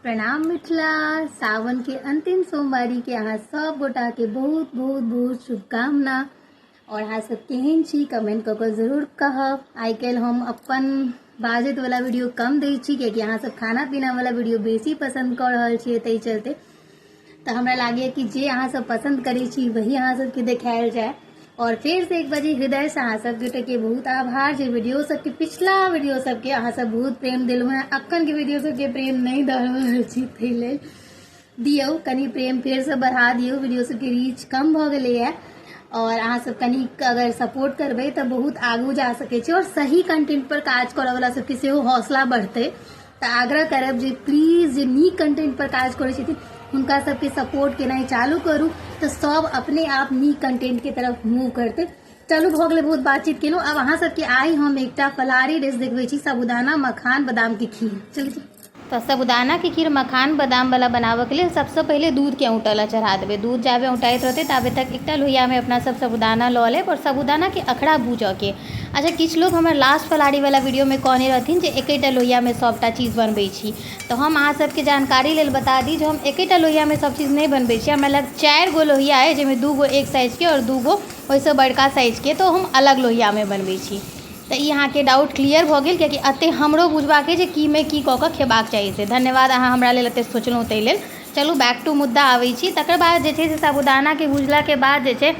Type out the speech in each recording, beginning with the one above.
प्रणाम मिथिला। सावन के अंतिम सोमवारी के अहाँ सब गोटा के बहुत बहुत बहुत शुभकामना। और अहाँ सब केहन छी कमेंट कऽ के जरूर कहब। आइ काल्हि हम अपन बाजत वाला वीडियो कम दै छी कियाकि अहाँ सब खाना पीना वाला वीडियो बेसी पसंद कर रहल छियै, ताहि चलते तो हमरा लागैए कि जे अहाँ सब पसंद करै छी वही अहाँ सबके देखायल जाए। और फिर से एक बार हृदय से अहाँ सब गोटे के बहुत आभार जे वीडियो सबके पिछला वीडियो सबके अहाँ सब बहुत प्रेम दिलहुँ हैं। अखन के वीडियो सबके प्रेम नहीं दऽ रहल छी, ताहि लेल दियौ कनी प्रेम फेर से बढ़ा दियौ। वीडियो सबके रीच कम भऽ गेलैए और अहाँ सब कनी अगर सपोर्ट करबै तऽ बहुत आगू जा सकै छी और सही कंटेंट पर काज करऽ वाला सबके सेहो हौसला बढ़तै। तऽ आग्रह करब जे प्लीज जे नीक कंटेंट पर काज करै छथिन हुनका सबके सपोर्ट केनाइ चालू करू तो सब अपने आप नीक कंटेंट के तरफ मूव करते। चलू भऽ गेलै बहुत बातचीत केलहुँ। अब अहाँ सबके आइ हम एकटा फलाहारी डिश देखबै छी, साबूदाना मखान बादाम के खीर। चलू तो साबूदाना के खीर मखान बादाम वाला बनाबे के लिए सबसे पहले दूध के औंटला चढ़ा देबै। दूध जाबे औंटाइत रहते ताबे तक एकटा लोहिया में अपना सब साबूदाना लऽ लेब और साबूदाना के अखड़ा भूजऽ के। अच्छा, किछु लोग हमर लास्ट फलाहारी वाला वीडियो में कहने रहथिन जे एकेटा लोहिया में सबटा चीज बनबै छी, तो हम अहाँ सबके जानकारी लेल बता दी जो हम एकेटा लोहिया में सब चीज नहीं बनबै छी। हमरा लग 4 गो लोहिया है जेमें 2 गो एक साइज के और 2 गो ओइसे बड़का साइज के, तो हम अलग लोहिया में बनबै छी। तो यहाँ के डाउट क्लियर भऽ गेल कियाकि अते हमरो बुझबाक है जे की में की कऽ के खेबाक चाही से। धन्यवाद, अहाँ हमरा लेल एते सोचलहुँ ताहि लेल। चलू बैक टू मुद्दा आबै छी। तकर बाद जे छै से साबूदाना के भुजला के बाद जे छै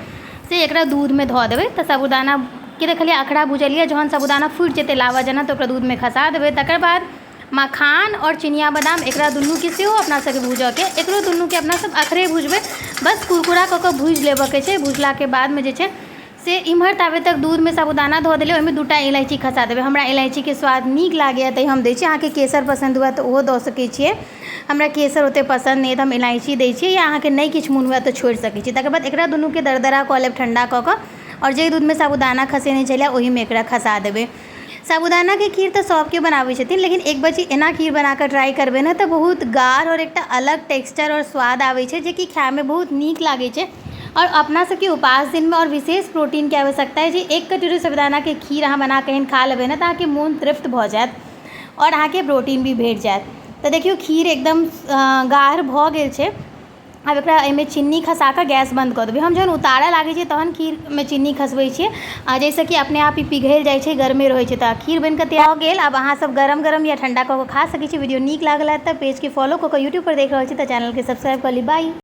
से एकरा दूध में धऽ देबै। तऽ साबूदाना के देखलिए अखड़ा भुजलिए, जहन साबूदाना फुटि जेतै लावा जेना तऽ ओकरा दूध में खसा देबै। तकर बाद मखान और चिनिया बादाम एकरा दुनू के सेहो अपना सबके भूजऽ के, एकरो दुनू के अपना सब अखरे भुजबै। बस कुरकुरा कऽ के भूजि लेबऽ के छै। भुजला के बाद में जे छै से इम्हर ताबे तक दूध में साबूदाना धो देलिए, ओहिमे 2टा इलायची खसा देबै। हमरा इलायची के स्वाद नीक लागैए तै हम दै छी। अहाँके केसर पसंद हुए तऽ ओहो दऽ सकै छियै। हमरा केसर ओते पसंद नहीं तऽ हम इलायची दै छियै, या अहाँके नहीं किछु मोन हुए तऽ छोड़ि सकै छी। तकर बाद एकरा दुनू के दरदरा कऽ लेब ठंडा कऽ कऽ, और जे दूध में साबूदाना खसेने छलै ओही में एकरा खसा देबै। साबूदाना के खीर तऽ सबके बनाबै छथिन, लेकिन एक बार एना खीर बना कऽ ट्राई करबै ने तऽ बहुत गाढ़ और एकटा अलग टेक्सचर और स्वाद आबै छै जे कि खाय में बहुत नीक लागै छै। और अपना सबके उपास दिन में और विशेष प्रोटीन के आवश्यकता है जे 1 कटोरी साबूदाना के खीर अहाँ बना के खा लेबै ने तऽ अहाँके मोन तृप्त भऽ जायत और अहाँके प्रोटीन भी भेट जायत। तऽ देखियौ खीर एकदम गाढ़ भऽ गेल छै। अब एकरा एहिमे चीनी खसा कऽ गैस बंद कऽ देबै। हम जहन उतारऽ लागै छियै तहन खीर में चीनी खसबै छियै, जाहिसँ कि अपने आप ही पिघलि जाइ छै, गरमे रहै छै। तऽ खीर बनि कऽ तैयार भऽ गेल। अब अहाँ सब गरम गरम या ठंडा कऽ के खा सकै छी। वीडियो नीक लागल है तऽ पेज के फॉलो कऽ के यूट्यूब पर देख रहल छी तऽ चैनल के सब्सक्राइब कर ली। बाय।